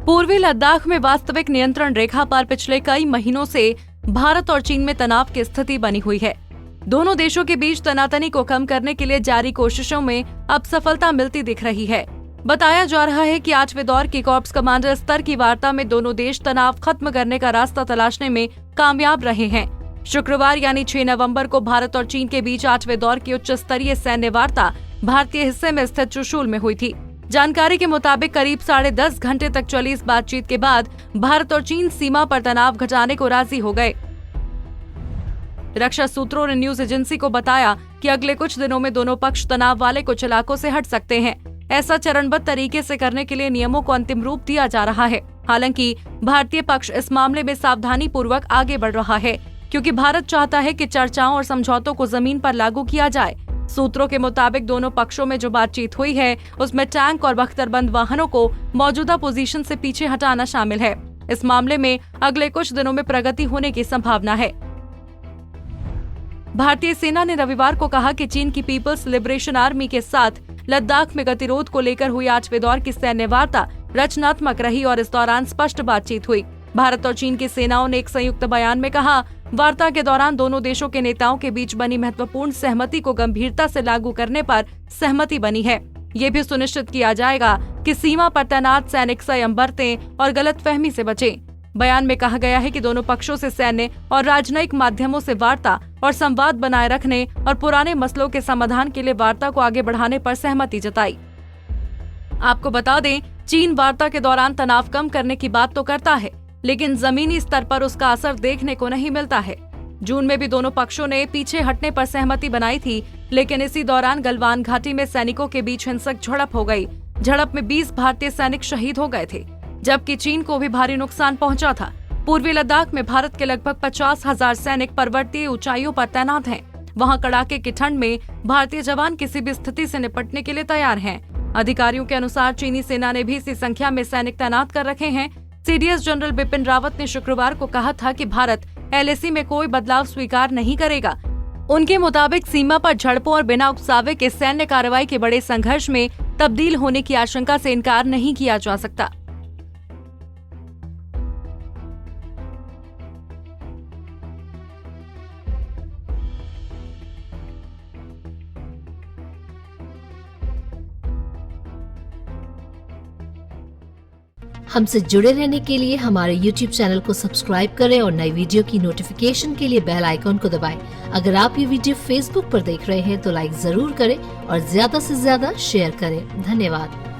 पूर्वी लद्दाख में वास्तविक नियंत्रण रेखा पर पिछले कई महीनों से भारत और चीन में तनाव की स्थिति बनी हुई है। दोनों देशों के बीच तनातनी को कम करने के लिए जारी कोशिशों में अब सफलता मिलती दिख रही है। बताया जा रहा है कि 8वें दौर की कॉर्प्स कमांडर स्तर की वार्ता में दोनों देश तनाव खत्म करने का रास्ता तलाशने में कामयाब रहे हैं। शुक्रवार यानी 6 नवंबर को भारत और चीन के बीच 8वें दौर की उच्च स्तरीय सैन्य वार्ता भारतीय हिस्से में स्थित चुशूल में हुई थी। जानकारी के मुताबिक करीब 10.5 घंटे तक चली इस बातचीत के बाद भारत और चीन सीमा पर तनाव घटाने को राजी हो गए। रक्षा सूत्रों ने न्यूज एजेंसी को बताया कि अगले कुछ दिनों में दोनों पक्ष तनाव वाले कुछ इलाकों से हट सकते हैं। ऐसा चरणबद्ध तरीके से करने के लिए नियमों को अंतिम रूप दिया जा रहा है। हालांकि भारतीय पक्ष इस मामले में सावधानी पूर्वक आगे बढ़ रहा है, क्योंकि भारत चाहता है कि चर्चाओं और समझौतों को जमीन पर लागू किया जाए। सूत्रों के मुताबिक दोनों पक्षों में जो बातचीत हुई है उसमें टैंक और बख्तरबंद वाहनों को मौजूदा पोजीशन से पीछे हटाना शामिल है। इस मामले में अगले कुछ दिनों में प्रगति होने की संभावना है। भारतीय सेना ने रविवार को कहा कि चीन की पीपल्स लिबरेशन आर्मी के साथ लद्दाख में गतिरोध को लेकर हुई 8वें दौर की सैन्य वार्ता रचनात्मक रही और इस दौरान स्पष्ट बातचीत हुई। भारत और चीन की सेनाओं ने एक संयुक्त बयान में कहा, वार्ता के दौरान दोनों देशों के नेताओं के बीच बनी महत्वपूर्ण सहमति को गंभीरता से लागू करने पर सहमति बनी है। ये भी सुनिश्चित किया जाएगा कि सीमा पर तैनात सैनिक संयम बरतें और गलतफहमी से बचें। बयान में कहा गया है कि दोनों पक्षों से सैन्य और राजनयिक माध्यमों से वार्ता और संवाद बनाए रखने और पुराने मसलों के समाधान के लिए वार्ता को आगे बढ़ाने पर सहमति जताई। आपको बता दें, चीन वार्ता के दौरान तनाव कम करने की बात तो करता है, लेकिन जमीनी स्तर पर उसका असर देखने को नहीं मिलता है। जून में भी दोनों पक्षों ने पीछे हटने पर सहमति बनाई थी, लेकिन इसी दौरान गलवान घाटी में सैनिकों के बीच हिंसक झड़प हो गई। झड़प में 20 भारतीय सैनिक शहीद हो गए थे, जबकि चीन को भी भारी नुकसान पहुंचा था। पूर्वी लद्दाख में भारत के लगभग 50,000 सैनिक पर्वतीय ऊंचाइयों पर तैनात हैं। वहां कड़ाके की ठंड में भारतीय जवान किसी भी स्थिति से निपटने के लिए तैयार हैं। अधिकारियों के अनुसार चीनी सेना ने भी इसी संख्या में सैनिक तैनात कर रखे हैं। सीडीएस जनरल बिपिन रावत ने शुक्रवार को कहा था कि भारत एलएसी में कोई बदलाव स्वीकार नहीं करेगा। उनके मुताबिक सीमा पर झड़पों और बिना उकसावे के सैन्य कार्रवाई के बड़े संघर्ष में तब्दील होने की आशंका से इनकार नहीं किया जा सकता। हमसे जुड़े रहने के लिए हमारे YouTube चैनल को सब्सक्राइब करें और नई वीडियो की नोटिफिकेशन के लिए बेल आइकॉन को दबाएं। अगर आप ये वीडियो Facebook पर देख रहे हैं तो लाइक जरूर करें और ज्यादा से ज्यादा शेयर करें। धन्यवाद।